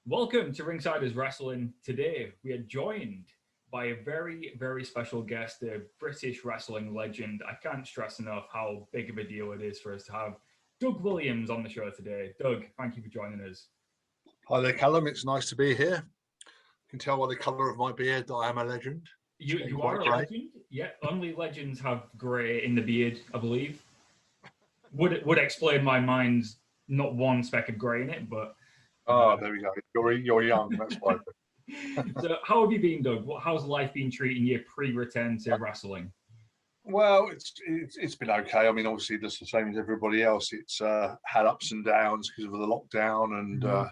Welcome to Ringsiders Wrestling. Today we are joined by a very, very special guest, a British wrestling legend. I can't stress enough how big of a deal it is for us to have Doug Williams on the show today. Doug, thank you for joining us. Hi there, Callum. It's nice to be here. You can tell by the colour of my beard that I am a legend. You are a legend? Yeah, only legends have grey in the beard, I believe. Would explain my mind's not one speck of grey in it, but... there we go. You're young, that's why. So how have you been, Doug? How's life been treating you pre-return to wrestling? Well, it's been okay. I mean, obviously, just the same as everybody else. It's had ups and downs because of the lockdown and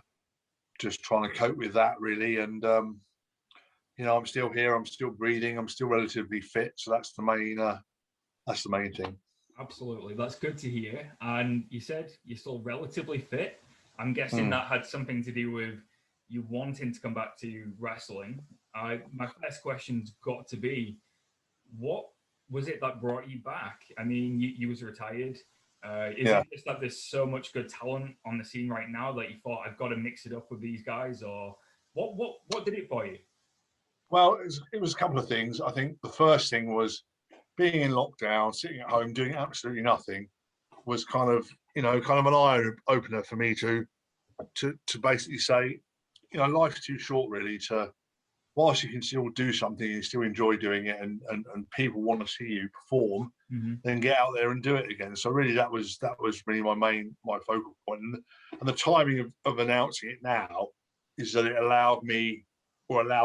just trying to cope with that, really. And, I'm still here. I'm still breathing. I'm still relatively fit. So that's the main thing. Absolutely. That's good to hear. And you said you're still relatively fit. I'm guessing that had something to do with you wanting to come back to wrestling. My first question's got to be, what was it that brought you back? I mean, you was retired. Is it just that there's so much good talent on the scene right now that you thought, I've got to mix it up with these guys? Or what did it for you? Well, it was a couple of things. I think the first thing was being in lockdown, sitting at home, doing absolutely nothing was kind of an eye opener for me to basically say, life's too short really to, whilst you can still do something, you still enjoy doing it and people want to see you perform, then get out there and do it again. So really that was really my focal point. And the timing of announcing it now is that it allowed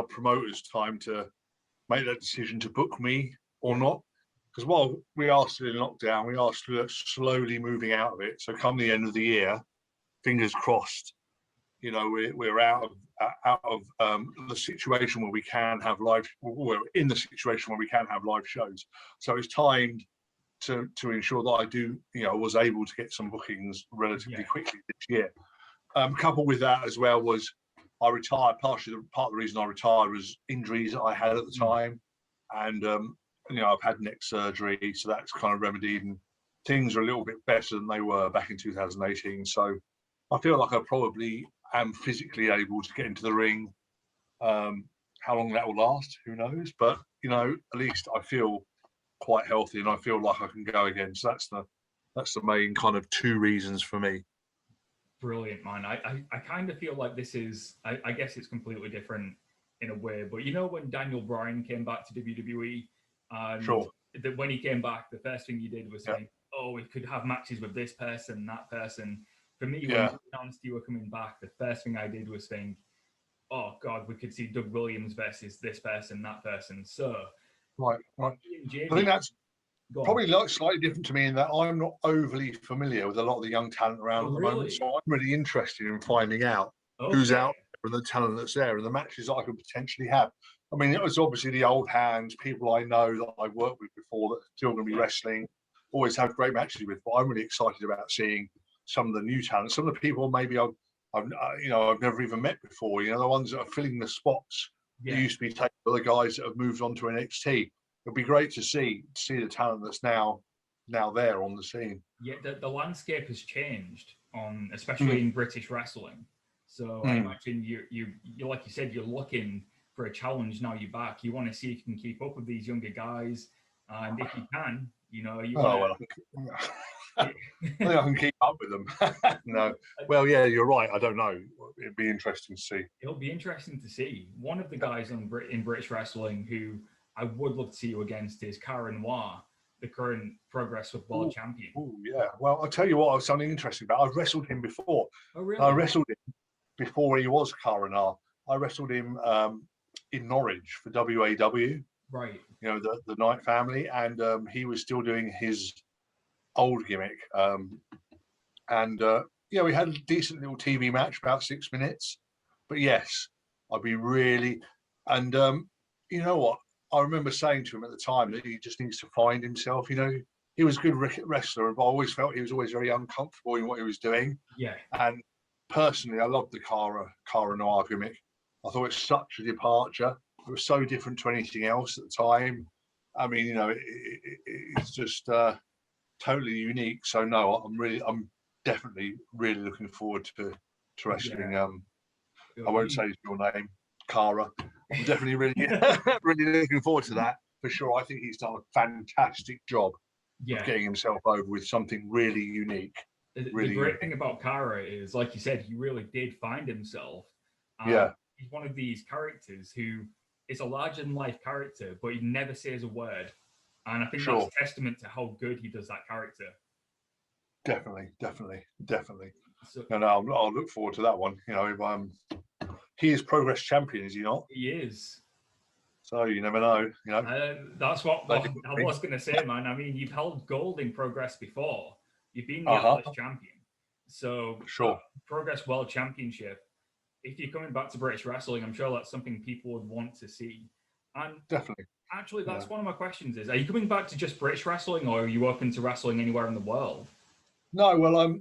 promoters time to make that decision to book me or not. Because while we are still in lockdown, we are slowly moving out of it. So come the end of the year, fingers crossed, we're out of the situation where we can have we're in the situation where we can have live shows. So it's timed to ensure that I do, was able to get some bookings relatively quickly this year. Coupled with that as well was I retired. Part of the reason I retired was injuries that I had at the time, and I've had neck surgery, so that's kind of remedied, and things are a little bit better than they were back in 2018. So I feel like I probably am physically able to get into the ring. How long that will last, who knows? But at least I feel quite healthy, and I feel like I can go again. So that's the main kind of two reasons for me. Brilliant, man. I kind of feel like this is, I guess it's completely different in a way, but when Daniel Bryan came back to WWE, and when he came back, the first thing you did was saying, oh, we could have matches with this person, that person. For me, when you announced you were coming back, the first thing I did was think, oh God, we could see Doug Williams versus this person, that person. So, right. Jamie, I think that's probably slightly different to me in that I'm not overly familiar with a lot of the young talent around at the moment. So I'm really interested in finding out who's out there and the talent that's there and the matches that I could potentially have. I mean, it was obviously the old hands, people I know that I've worked with before that are still going to be wrestling, always have great matches with. But I'm really excited about seeing some of the new talent, some of the people maybe I've never even met before. The ones that are filling the spots that used to be taken by the guys that have moved on to NXT. It'd be great to see the talent that's now there on the scene. Yeah, the landscape has changed especially in British wrestling. So I imagine you like you said, you're looking for a challenge now you're back. You want to see if you can keep up with these younger guys, and if you can, I think I can keep up with them. No, well, yeah, you're right. I don't know. It'd be interesting to see. It'll be interesting to see. One of the guys in British wrestling who I would love to see you against is Cara Noir, the current Progress World Champion. Oh, yeah. Well, I'll tell you what, I was something interesting about. I've wrestled him before. Oh, really? I wrestled him before he was Cara Noir. I wrestled him in Norwich for WAW. Right. The Knight family, and he was still doing his old gimmick. We had a decent little TV match, about 6 minutes. But yes, I'd be really, and you know what? I remember saying to him at the time that he just needs to find himself. He was a good wrestler, but I always felt he was always very uncomfortable in what he was doing. Yeah. And personally, I loved the Cara Noir gimmick. I thought it's such a departure. It was so different to anything else at the time. I mean, it's just totally unique. So no, I'm definitely really looking forward to wrestling I won't say your name, Cara. I'm definitely really, really looking forward to that for sure. I think he's done a fantastic job of getting himself over with something really unique. The great thing about Cara is, like you said, he really did find himself. Yeah. He's one of these characters who is a larger than life character, but he never says a word. And I think that's testament to how good he does that character. Definitely. So, and I'll look forward to that one. You know, he is Progress champion, is he not? He is. So you never know. You know, that's what I was going to say, man. I mean, you've held gold in Progress before. You've been the Atlas champion. So Progress World Championship. If you're coming back to British wrestling, I'm sure that's something people would want to see. And definitely. Actually, that's one of my questions is, are you coming back to just British wrestling, or are you open to wrestling anywhere in the world? No, well,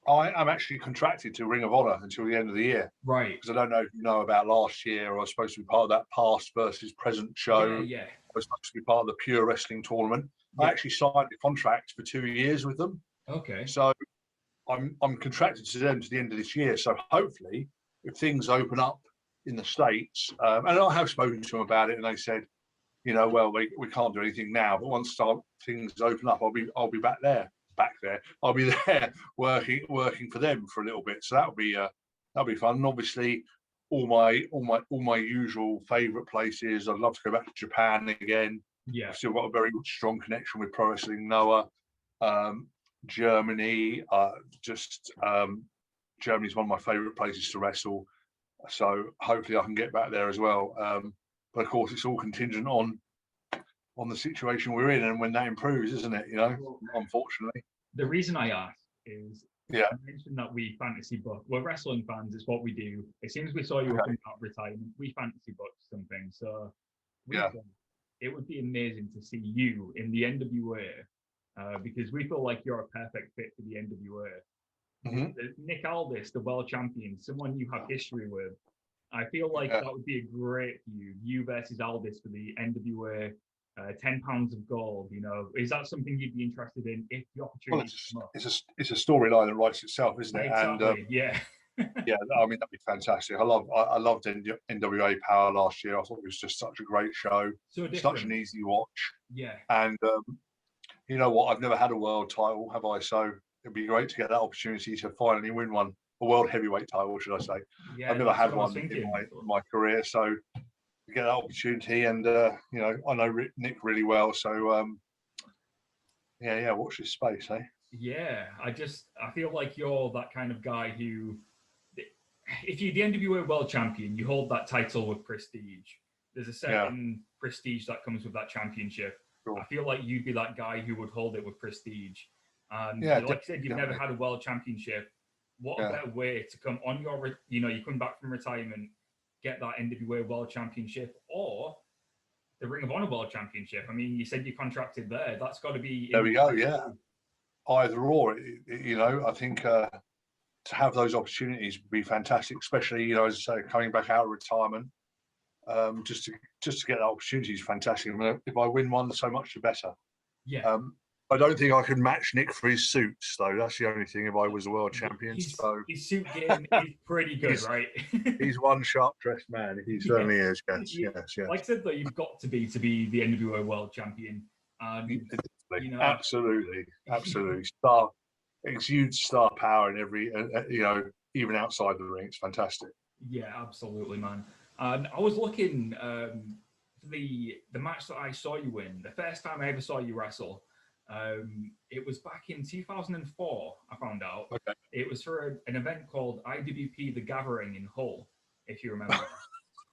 I am actually contracted to Ring of Honor until the end of the year. Right. Because I don't know if you know about last year, I was supposed to be part of that past versus present show. Yeah. I was supposed to be part of the Pure Wrestling tournament. Yeah. I actually signed a contract for 2 years with them. Okay. So I'm contracted to them to the end of this year. So hopefully, if things open up in the States, and I have spoken to them about it, and they said, you know, well, we can't do anything now, but once things open up, I'll be back there. I'll be there working for them for a little bit. So that'll be fun. And obviously, all my usual favourite places. I'd love to go back to Japan again. Yeah, I've still got a very strong connection with Pro Wrestling Noah. Germany, Germany's one of my favourite places to wrestle. So hopefully I can get back there as well. But of course, it's all contingent on the situation we're in and when that improves, isn't it? You know, unfortunately. The reason I ask is, I mentioned that we fantasy book. We're wrestling fans. It's what we do. As soon as we saw you up in that retirement, we fantasy booked something. So it would be amazing to see you in the NWA because we feel like you're a perfect fit for the NWA. Mm-hmm. Nick Aldis, the world champion, someone you have history with. I feel like that would be a great feud. You versus Aldis for the NWA, 10 pounds of gold. You know, is that something you'd be interested in if the opportunity comes up? It's a storyline that writes itself, isn't it? Exactly. And yeah, I mean that'd be fantastic. I loved NWA Power last year. I thought it was just such a great show, such an easy watch. Yeah, and you know what? I've never had a world title, have I? So it'd be great to get that opportunity to finally win one. A world heavyweight title, should I say? Yeah, I've never had one in my career, so to get that opportunity, and you know, I know Nick really well, so watch this space, eh? Yeah, I feel like you're that kind of guy who, if you're the NWA World Champion, you hold that title with prestige. There's a certain prestige that comes with that championship. Sure. I feel like you'd be that guy who would hold it with prestige. And like you said, you've never had a world championship. What a better way to come on your, you come back from retirement, get that NWA World Championship or the Ring of Honor World Championship. I mean, you said you're contracted there. That's got to be. There we go. Yeah. Either or, you know, I think to have those opportunities would be fantastic, especially, you know, as I say, coming back out of retirement, just to get that opportunity is fantastic. I mean, if I win one, so much the better. Yeah. I don't think I could match Nick for his suits, though. That's the only thing if I was a world champion. His suit game is pretty good, right? He's one sharp-dressed man. He certainly is. Yes. Like I said, though, you've got to be the NWA world champion. Absolutely. Star, exudes star power in every, you know, even outside the ring. It's fantastic. Yeah, absolutely, man. And I was looking the match that I saw you in. The first time I ever saw you wrestle. It was back in 2004, I found out. Okay. It was for an event called IWP The Gathering in Hull, if you remember.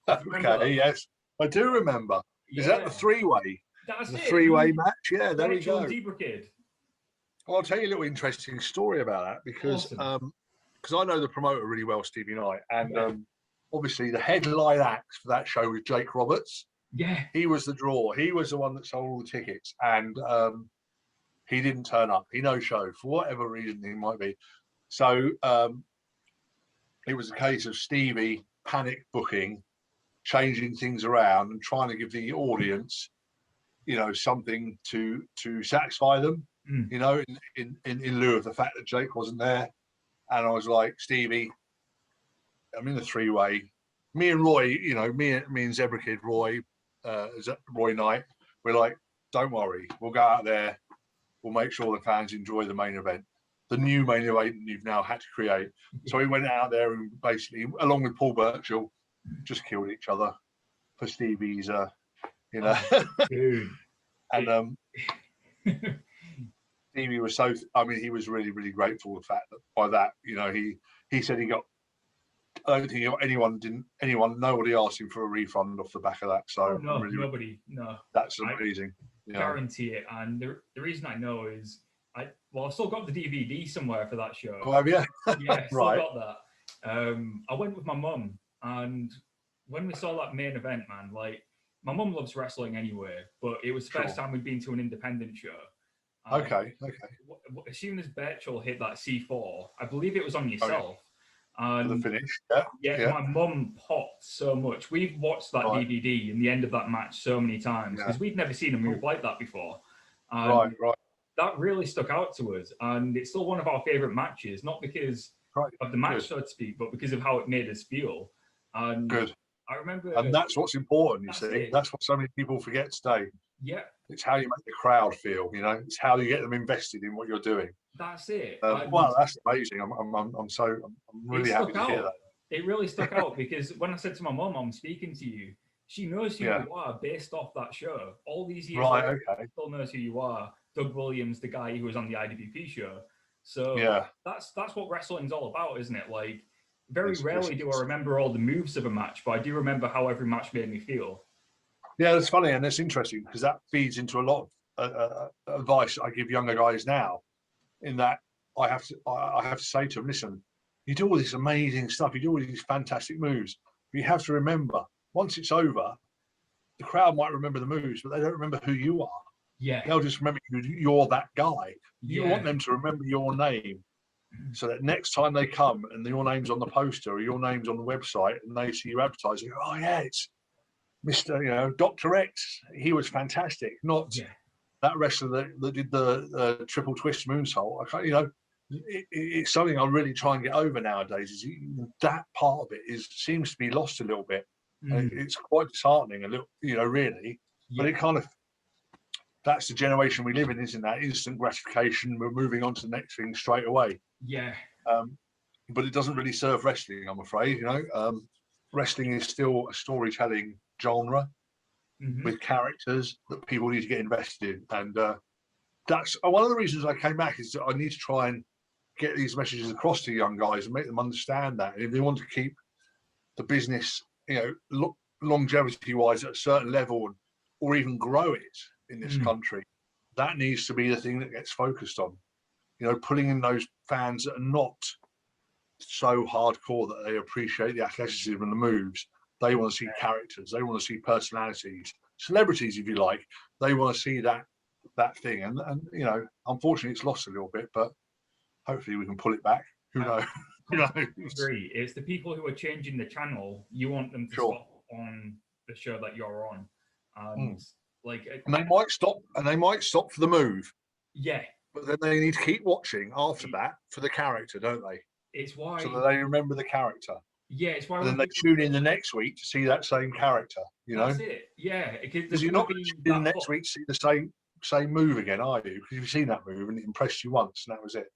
Okay, yes. I do remember. Yeah. Is that the three-way? That's the it. Three-way match? Yeah, there we go. Kid. Well, I'll tell you a little interesting story about that because I know the promoter really well, Stevie Knight, and obviously the headline act for that show was Jake Roberts. Yeah. He was the draw. He was the one that sold all the tickets, and he didn't turn up. He no-showed for whatever reason it might be. So it was a case of Stevie panic booking, changing things around and trying to give the audience, you know, something to satisfy them, you know, in lieu of the fact that Jake wasn't there. And I was like, Stevie, I'm in the three-way. Me and Roy, you know, me and Zebra Kid, Roy Knight, we're like, don't worry, we'll go out there, we'll make sure the fans enjoy the main event, the new main event you've now had to create. So we went out there and basically, along with Paul Burchill, just killed each other for Stevie's, you know. Dude. And Stevie was so, I mean, he was really, really grateful the fact that by that, you know, he said he got, I don't think nobody asked him for a refund off the back of that. So no, really, nobody, no. That's amazing. Guarantee it. And the reason I know is I've still got the DVD somewhere for that show. Oh, have you? Yeah, still Right. got that. I went with my mum, and when we saw that main event, man, like my mum loves wrestling anyway, but it was the first time we'd been to an independent show. Okay. As soon as Birchall hit that C4, I believe it was on yourself. For the finish, yeah. My mum popped so much. We've watched that DVD and the end of that match so many times because we'd never seen a move like that before. Right. That really stuck out to us, and it's still one of our favorite matches, not because of the match, so to speak, but because of how it made us feel. And Good. I remember, and that's what's important. You see, that's what so many people forget today. Yeah, it's how you make the crowd feel. You know, it's how you get them invested in what you're doing. That's it. Wow, that's amazing. I'm really happy to hear that. It really stuck out because when I said to my mum, I'm speaking to you, she knows who you are based off that show. All these years later, still knows who you are. Doug Williams, the guy who was on the IWP show. So that's what wrestling's all about, isn't it? Like, very rarely do I remember all the moves of a match, but I do remember how every match made me feel. Yeah, that's funny and it's interesting because that feeds into a lot of advice I give younger guys now. In that, I have to say to them, listen, you do all this amazing stuff, you do all these fantastic moves, but you have to remember, once it's over, the crowd might remember the moves, but they don't remember who you are. Yeah, they'll just remember you're that guy. You want them to remember your name, so that next time they come and your name's on the poster or your name's on the website and they see you advertising, oh yeah, it's Mr. You know, Dr. X. He was fantastic. Not that wrestler that did the triple twist moonsault. You know, it's something I really try and get over nowadays. Is that part of it seems to be lost a little bit. It's quite disheartening, a little, you know, really. But it kind of, that's the generation we live in, isn't that? Instant gratification. We're moving on to the next thing straight away. Yeah. But it doesn't really serve wrestling, I'm afraid. You know, wrestling is still a storytelling genre with characters that people need to get invested in, and that's one of the reasons I came back. Is that I need to try and get these messages across to young guys and make them understand that. And if they want to keep the business, you know, longevity-wise at a certain level, or even grow it in this country, that needs to be the thing that gets focused on. You know, pulling in those fans that are not so hardcore that they appreciate the athleticism and the moves. They want to see characters. They want to see personalities, celebrities, if you like. They want to see that thing. And you know, unfortunately, it's lost a little bit, but hopefully we can pull it back. Who knows? Who knows? Agree. It's the people who are changing the channel. You want them to stop on the show that you're on, and and they might stop. And they might stop for the move. Yeah. But then they need to keep watching after that for the character, don't they? It's why. So that they remember the character. Yeah, it's why. And then they tune in the next week to see that same character. You know. That's it. Yeah, because you're not going to tune in next week to see the same move again, are you? Because you've seen that move and it impressed you once, and that was it.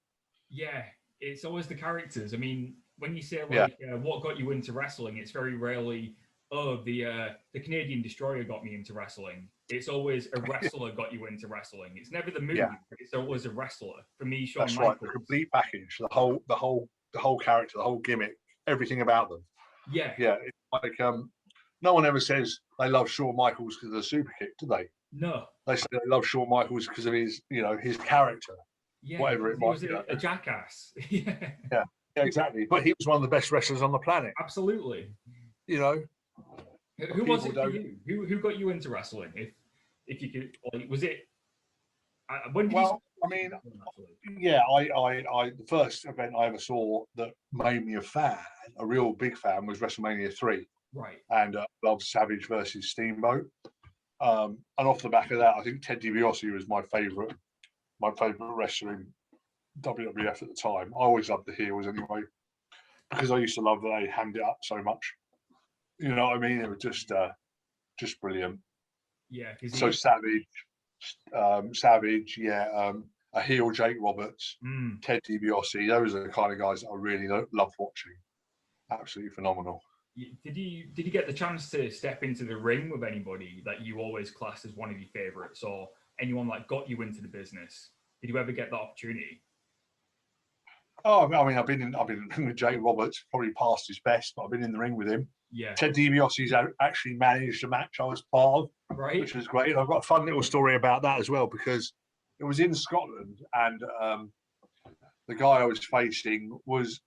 Yeah, it's always the characters. I mean, when you say like what got you into wrestling, it's very rarely, oh, the Canadian Destroyer got me into wrestling. It's always a wrestler got you into wrestling. It's never the move. It's always a wrestler. For me, Shawn Michaels. Right, the complete package, the whole character, the whole gimmick, everything about them. Yeah. It's like no one ever says they love Shawn Michaels because of the super kick, do they? No. They say they love Shawn Michaels because of his, you know, his character. Yeah, whatever it might be. A jackass. Yeah, exactly. But he was one of the best wrestlers on the planet. Absolutely. You know. Who was it for you? Who got you into wrestling? If you could, like, was it? When did I mean, the first event I ever saw that made me a real big fan, was WrestleMania 3. Right. And Love Savage versus Steamboat. And off the back of that, I think Ted DiBiase was my favourite wrestler in WWF at the time. I always loved the heels anyway. because I used to love that they hammed it up so much. You know what I mean? It was just brilliant. Yeah, because So Savage, yeah, a heel Jake Roberts, Ted DiBiase. Those are the kind of guys that I really love watching. Absolutely phenomenal. Did you get the chance to step into the ring with anybody that you always classed as one of your favorites, or anyone that got you into the business? Did you ever get that opportunity? Oh, I mean, I've been in the ring with Jake Roberts, probably past his best, but I've been in the ring with him. Yeah. Ted DiBiase's actually managed a match I was part of, Right. which was great. And I've got a fun little story about that as well, because it was in Scotland, and the guy I was facing was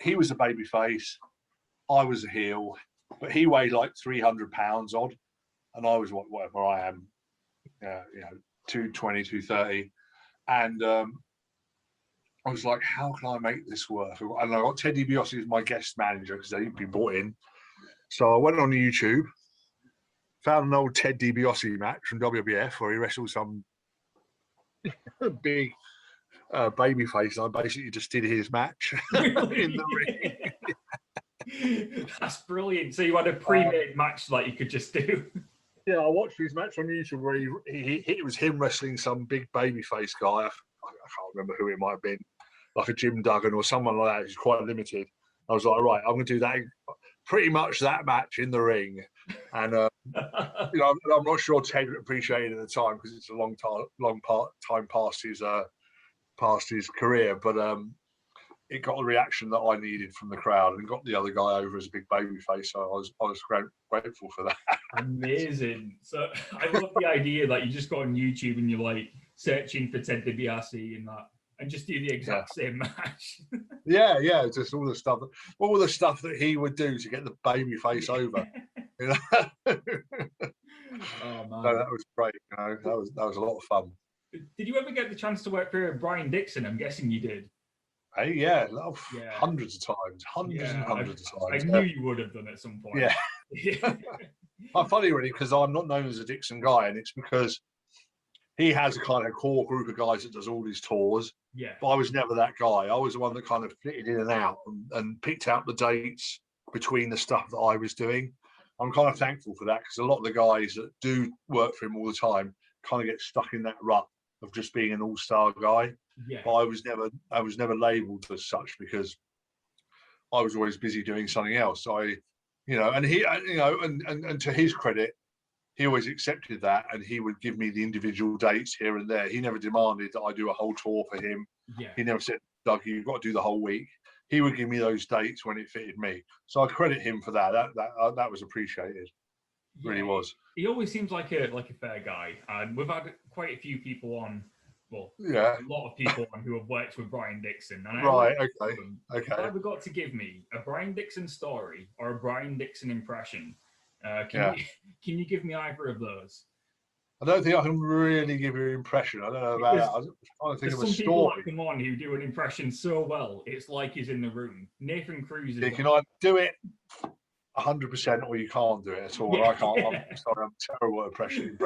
a baby face, I was a heel, but he weighed like 300 pounds odd, and I was whatever I am, 220, 230, and I was like, how can I make this work? And I got Ted DiBiase as my guest manager because they'd been brought in. So I went on YouTube, found an old Ted DiBiase match from WWF where he wrestled some big baby face. I basically just did his match in the ring. That's brilliant. So you had a pre-made match that you could just do. Yeah, I watched his match on YouTube where it was him wrestling some big baby face guy. I can't remember who it might have been, like a Jim Duggan or someone like that. He's quite limited. I was like, right, I'm going to do that, pretty much that match in the ring. And I'm not sure Ted appreciated it at the time because it's a long time past his career, but it got the reaction that I needed from the crowd and got the other guy over as a big baby face. So I was grateful for that. Amazing. So I love the idea that you just go on YouTube and you're like searching for Ted DiBiase and that, and just do the exact same match. yeah, just all the stuff that he would do to get the baby face over. You know? Oh man, so that was great. You know, that was a lot of fun. Did you ever get the chance to work for Brian Dixon? I'm guessing you did. Hey, yeah, hundreds of times, hundreds of times. I knew you would have done at some point. Yeah. I'm funny really because I'm not known as a Dixon guy, and it's because he has a kind of core group of guys that does all his tours. Yeah. But I was never that guy. I was the one that kind of fitted in and out and picked out the dates between the stuff that I was doing. I'm kind of thankful for that because a lot of the guys that do work for him all the time kind of get stuck in that rut of just being an all-star guy. Yeah. But I was never labelled as such because I was always busy doing something else. And he, and to his credit, he always accepted that, and he would give me the individual dates here and there. He never demanded that I do a whole tour for him. Yeah. He never said, Doug, you've got to do the whole week. He would give me those dates when it fitted me. So I credit him for that. That was appreciated. Yeah, really was. He always seems like a fair guy, and we've had quite a few people on. Well, yeah, a lot of people on who have worked with Brian Dixon. And right. Okay. If I ever got to give me a Brian Dixon story or a Brian Dixon impression, can you give me either of those? I don't think I can really give you an impression. I don't know about that. I'm trying to think of a story. Some people that come on who do an impression so well, it's like he's in the room. Nathan Cruz is can I do it 100% or you can't do it at all? Yeah. I can't. I'm sorry, I'm terrible at impressions.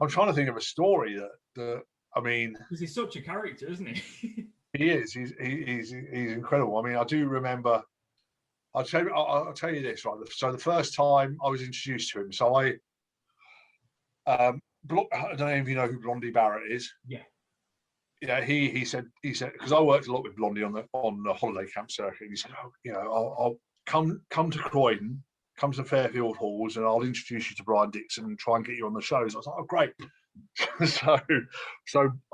I'm trying to think of a story that I mean, because he's such a character, isn't he? He is. He's incredible. I mean, I do remember. I'll tell you this, right? So the first time I was introduced to him, so I don't know if you know who Blondie Barrett is. Yeah. Yeah. He said because I worked a lot with Blondie on the holiday camp circuit. He said, I'll come to Croydon, come to Fairfield Halls, and I'll introduce you to Brian Dixon and try and get you on the shows. I was like, oh, great. so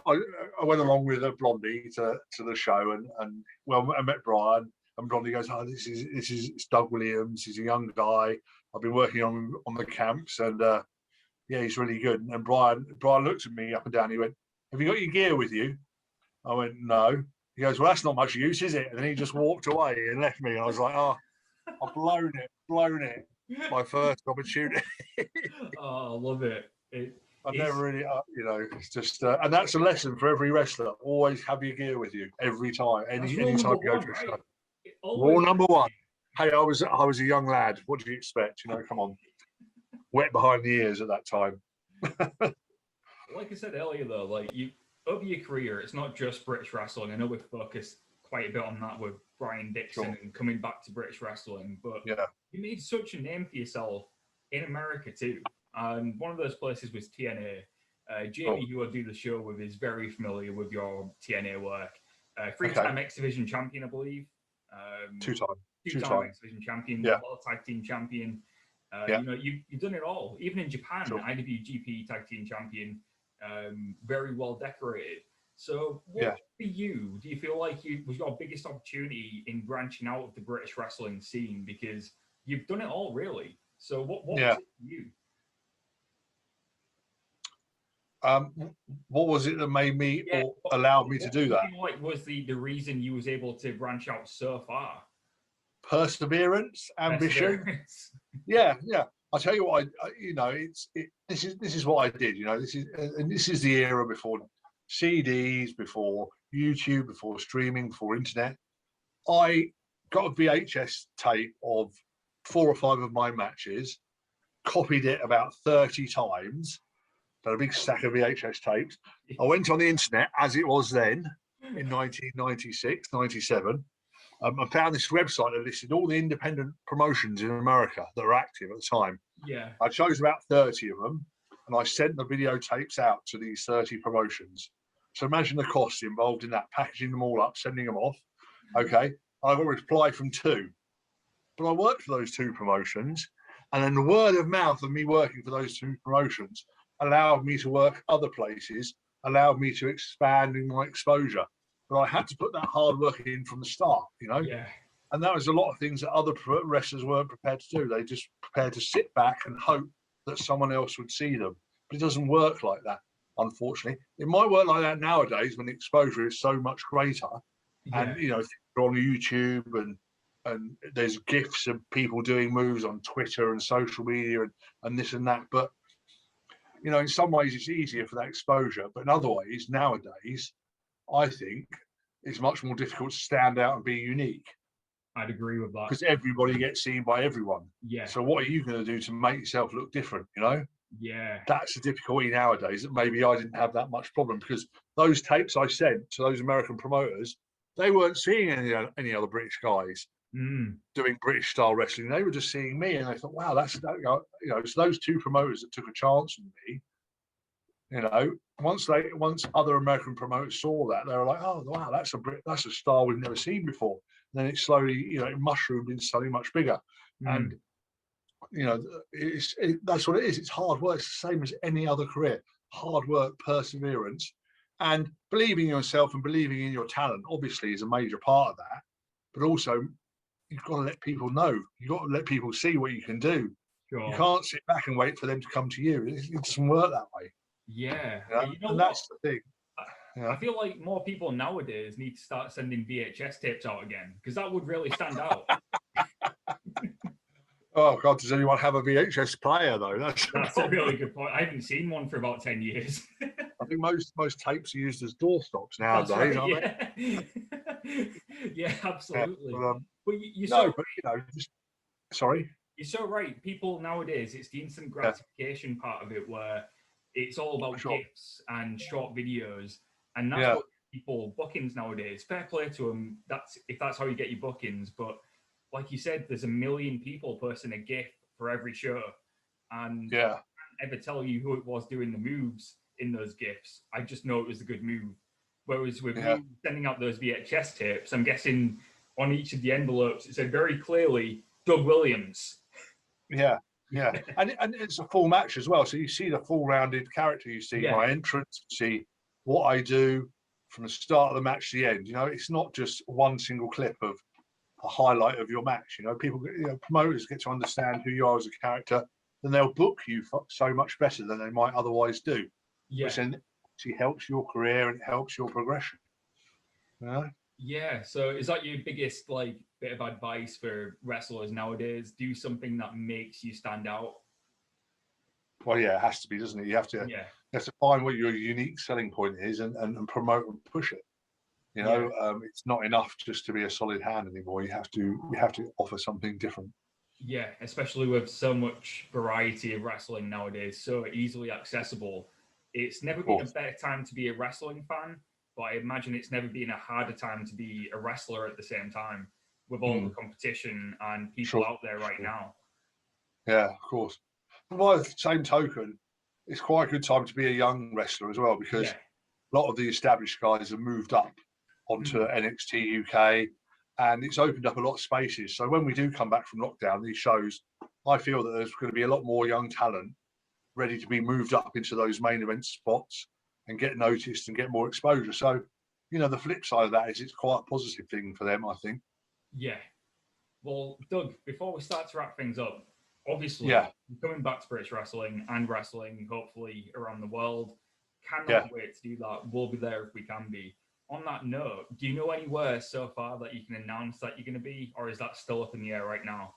I went along with Blondie to the show, and I met Brian, and Blondie goes, "Oh, this is Doug Williams. He's a young guy. I've been working on the camps, and he's really good." And Brian looked at me up and down. He went, "Have you got your gear with you?" I went, "No." He goes, "Well, that's not much use, is it?" And then he just walked away and left me. And I was like, "Oh, I've blown it. My first opportunity." Oh, I love it. I never really, it's just, and that's a lesson for every wrestler. Always have your gear with you every time, anytime you go to a show. Rule number one. Hey, I was a young lad. What did you expect? Come on, wet behind the ears at that time. Like I said earlier, though, like over your career, it's not just British wrestling. I know we're focused quite a bit on that with Brian Dixon Sure. and coming back to British wrestling. But Yeah. you made such a name for yourself in America too. And one of those places was TNA. Jamie, who I do the show with, is very familiar with your TNA work. Three-time X Division champion, I believe. Two-time X Division champion, Yeah. World Tag Team champion. Yeah. You know, you've done it all. Even in Japan, Sure. IWGP Tag Team champion, very well decorated. So, what Yeah. for you? Do you feel like you was your biggest opportunity in branching out of the British wrestling scene, because you've done it all really? So, what was it for you? What was it that made me or allowed me to do that? What was the reason you was able to branch out so far? Perseverance, ambition. Yeah. I'll tell you what. This is what I did. This is the era before CDs, before YouTube, before streaming, before internet. I got a VHS tape of 4 or 5 of my matches, copied it about 30 times. Got a big stack of VHS tapes. I went on the internet, as it was then, in 1996, 97. I found this website that listed all the independent promotions in America that were active at the time. Yeah. I chose about 30 of them, and I sent the videotapes out to these 30 promotions. So imagine the cost involved in that, packaging them all up, sending them off. Okay. I got a reply from 2. But I worked for those 2 promotions, and then the word of mouth of me working for those 2 promotions allowed me to work other places, allowed me to expand in my exposure. But I had to put that hard work in from the start, Yeah. And that was a lot of things that other wrestlers weren't prepared to do. They just prepared to sit back and hope that someone else would see them. But it doesn't work like that, unfortunately. It might work like that nowadays when the exposure is so much greater. Yeah. And, you're on YouTube and there's GIFs of people doing moves on Twitter and social media and this and that. But, in some ways it's easier for that exposure. But in other ways, nowadays, I think it's much more difficult to stand out and be unique. I'd agree with that. Because everybody gets seen by everyone. Yeah. So what are you going to do to make yourself look different, Yeah. That's the difficulty nowadays, that maybe I didn't have that much problem, because those tapes I sent to those American promoters, they weren't seeing any other British guys doing British style wrestling. They were just seeing me, and they thought, wow, so those 2 promoters that took a chance on me, once other American promoters saw that, they were like, oh wow, that's a style we've never seen before. And then it slowly, it mushroomed into something much bigger. And that's what it is. It's hard work. It's the same as any other career. Hard work, perseverance, and believing in yourself and believing in your talent obviously is a major part of that. But also, you've got to let people know. You've got to let people see what you can do. Sure. You can't sit back and wait for them to come to you. It doesn't work that way. Yeah. And that's the thing. I feel like more people nowadays need to start sending VHS tapes out again, because that would really stand out. Oh God, does anyone have a VHS player though? That's a really good point. I haven't seen one for about 10 years. I think most tapes are used as doorstops nowadays, aren't they? Yeah, absolutely. Yeah, but sorry. You're so right. People nowadays, it's the instant gratification part of it, where it's all about GIFs and short videos, and that's what people bookings nowadays. Fair play to them. If that's how you get your bookings, but like you said, there's a million people posting a GIF for every show, and I can't ever tell you who it was doing the moves in those GIFs. I just know it was a good move. Whereas with you sending out those VHS tapes, I'm guessing on each of the envelopes it said very clearly Doug Williams. Yeah. and it's a full match as well. So you see the full rounded character. You see my entrance, you see what I do from the start of the match to the end. It's not just one single clip of a highlight of your match. People, promoters get to understand who you are as a character, then they'll book you so much better than they might otherwise do. Yeah. Which then actually helps your career and it helps your progression. Yeah. So is that your biggest bit of advice for wrestlers nowadays? Do something that makes you stand out. Well, yeah, it has to be, doesn't it? You have to find what your unique selling point is and promote and push it. It's not enough just to be a solid hand anymore. You have to offer something different. Yeah, especially with so much variety of wrestling nowadays, so easily accessible. It's never been a better time to be a wrestling fan. but I imagine it's never been a harder time to be a wrestler at the same time with all the competition and people out there right now. Yeah, of course. But by the same token, it's quite a good time to be a young wrestler as well, because a lot of the established guys have moved up onto NXT UK, and it's opened up a lot of spaces. So when we do come back from lockdown, these shows, I feel that there's going to be a lot more young talent ready to be moved up into those main event spots and get noticed and get more exposure. So, you know, the flip side of that is it's quite a positive thing for them, I think. Yeah. Well, Doug, before we start to wrap things up, obviously, coming back to British wrestling and wrestling, hopefully around the world, cannot wait to do that. We'll be there if we can be. On that note, do you know anywhere so far that you can announce that you're going to be, or is that still up in the air right now?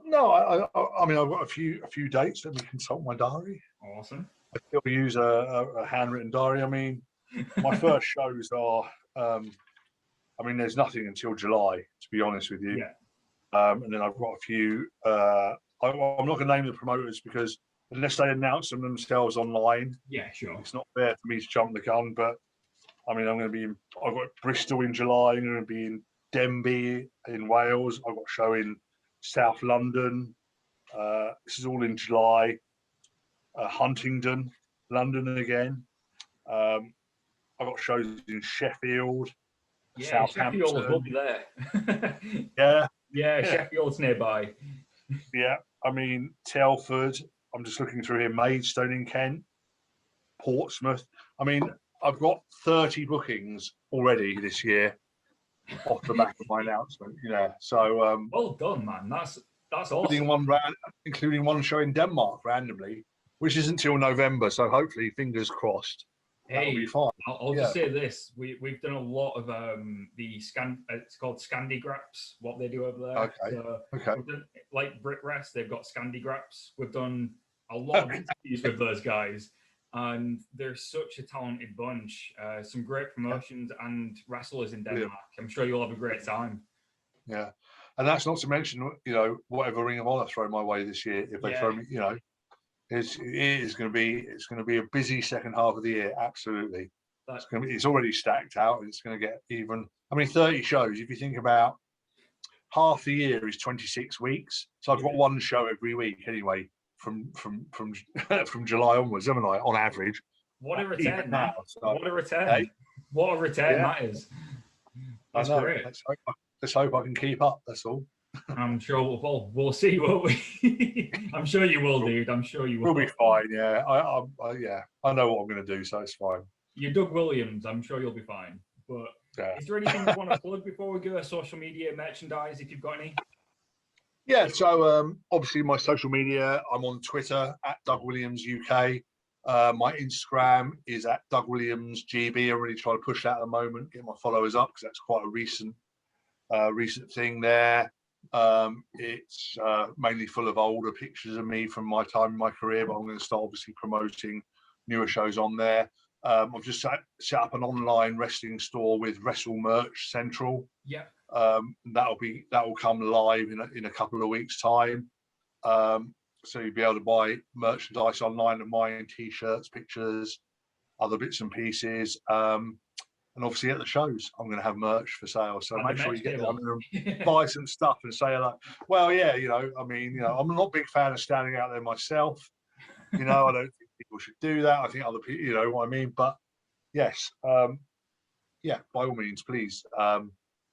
No, I mean, I've got a few dates. Let me consult my diary. Awesome. I still use a handwritten diary. I mean, my first shows are, I mean, there's nothing until July, to be honest with you. Yeah. And then I've got a few. I'm not going to name the promoters because unless they announce them themselves online, sure, it's not fair for me to jump the gun. But I mean, I'm going to be in. I've got Bristol in July. I'm going to be in Denbigh in Wales. I've got a show in South London. This is all in July. Huntingdon, London again. I've got shows in Sheffield. Yeah, Sheffield will be there. Yeah, Sheffield's nearby. Yeah, I mean, Telford. I'm just looking through here. Maidstone in Kent, Portsmouth. I mean, I've got 30 bookings already this year off the back of my announcement. So well done, man. That's awesome. Including one show in Denmark randomly, which isn't till November. So hopefully, fingers crossed, that'll be fine. I'll just say this: we've done a lot of it's called Scandigraps, what they do over there. Okay. We've done, like BritRest, they've got Scandigraps. We've done a lot of interviews with those guys, and they're such a talented bunch. Some great promotions and wrestlers in Denmark. I'm sure you'll have a great time. Yeah, and that's not to mention, whatever Ring of Honor throw my way this year. If they throw me, it's going to be a busy second half of the year. Absolutely, it's already stacked out. It's going to get even. I mean, 30 shows. If you think about half the year is 26 weeks, so I've got one show every week anyway. From July onwards, haven't I? On average. What a return! What a return! What a return that is. That's great. Let's hope I can keep up. That's all. I'm sure we'll see, won't we? I'm sure you will, dude. I'm sure you will. We'll be fine. Yeah, I know what I'm going to do, so it's fine. You're Doug Williams. I'm sure you'll be fine. But is there anything you want to plug before we go? Social media, merchandise, if you've got any. Yeah. So obviously my social media. I'm on Twitter at Doug Williams UK. My Instagram is at Doug Williams GB. I'm really trying to push that at the moment, get my followers up because that's quite a recent thing there. It's mainly full of older pictures of me from my time in my career, but I'm going to start obviously promoting newer shows on there. I've just set up an online wrestling store with Wrestle Merch Central. Yeah. That will come live in a couple of weeks' time. So you'll be able to buy merchandise online of mine, t-shirts, pictures, other bits and pieces. And obviously at the shows, I'm going to have merch for sale. So make sure you get down there and buy some stuff and say like, well, yeah, I'm not a big fan of standing out there myself. I don't think people should do that. I think other people, you know what I mean? But yes, by all means, please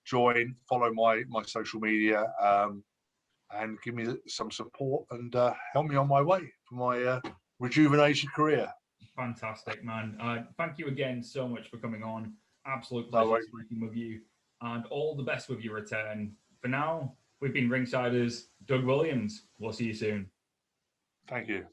join, follow my social media, and give me some support and help me on my way for my rejuvenated career. Fantastic, man. Thank you again so much for coming on. Absolute pleasure speaking with you, and all the best with your return. For now, we've been Ringsiders, Doug Williams. We'll see you soon. Thank you.